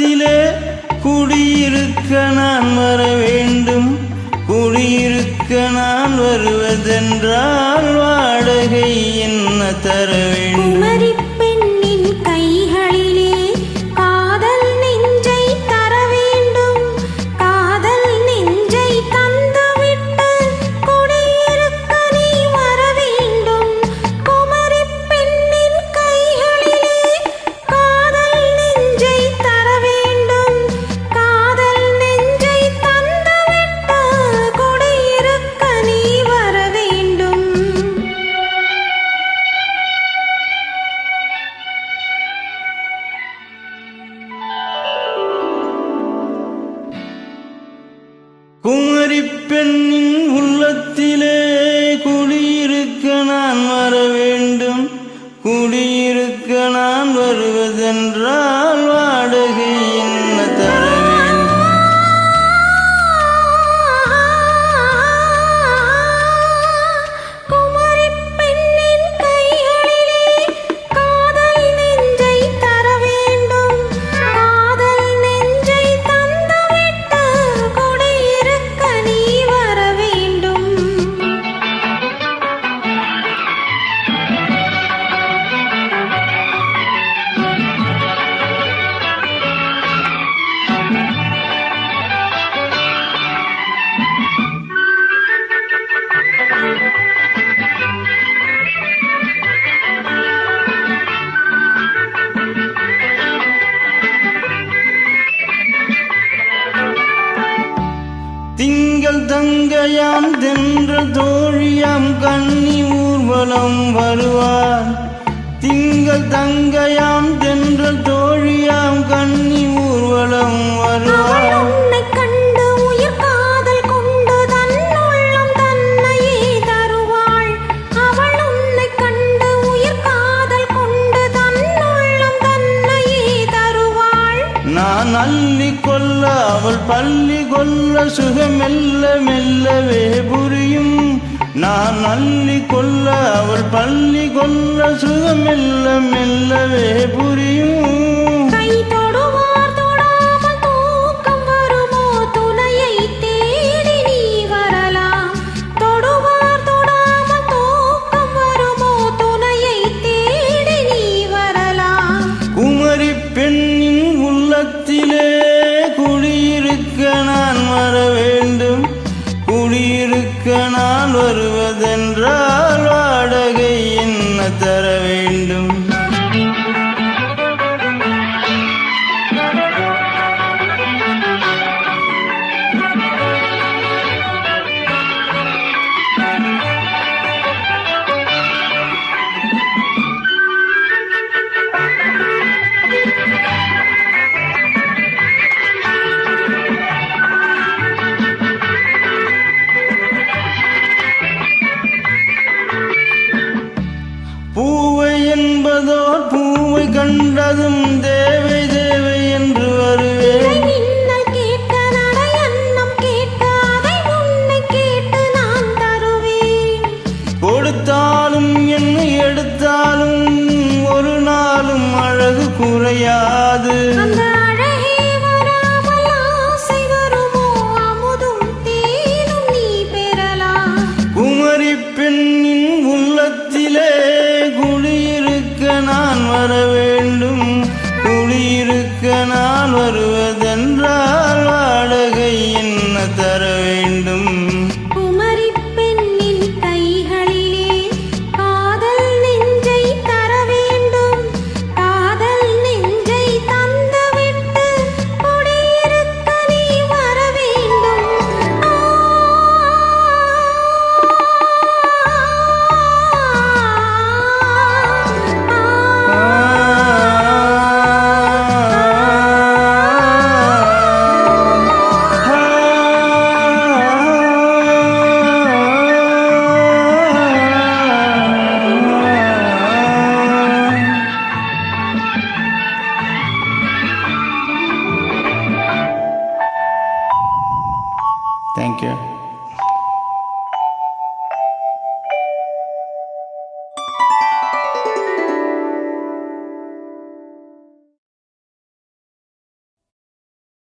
உள்ளத்திலே குடியிருக்க நான் வர வேண்டும். குடியிருக்க நான் வருவதென்றால் வாடகை என்ன தர வேண்டும்? பெண்ணின் கைகளிலே காதல் நெஞ்சை தர வேண்டும். காதல் நெஞ்சை தந்துவிட்டு குடியிருக்க நீ வர வேண்டும். குமரி பெண்ணின் கைகளிலே காதல் நெஞ்சை தர வேண்டும். காதல் நெஞ்சை தந்துவிட்டு குடியிருக்க நீ வர வேண்டும். குமரி பெண்ணின் உள்ளத்திலே குடியிருக்க நான் வர வேண்டும். குடியிருக்க நான் வருவதென்றால் வாடகை என்ன தர வேண்டும்? குமரி பெண்ணின் கைகளிலே காதல் நெஞ்சை தர வேண்டும். காதல் நெஞ்சை தந்துவிட்டு குடியிருக்க நீ வர வேண்டும். திங்கள் தங்கையாம் தென்ற தோழியாம் கன்னி ஊர்வலம் வருவார். திங்கள் தங்கையாம் தென்ற தோழியாம் கன்னி ஊர்வலம் வருவார். உன்னை கண்டு உயிர் காதல் கொண்டு தன் உள்ளம் தன்னையே தருவாள். அவள் உன்னை கண்டு உயிர் காதல் கொண்டு தன் உள்ளம் தன்னையே தருவாள். நான் அள்ளி கொள்ள அவள் பள்ளி கொள்ள சுகம் மெல்ல மெல்லவே புரியும். நான் அள்ளி கொள்ள அவள் பள்ளி கொள்ள சுகம் மெல்ல மெல்லவே புரியும்.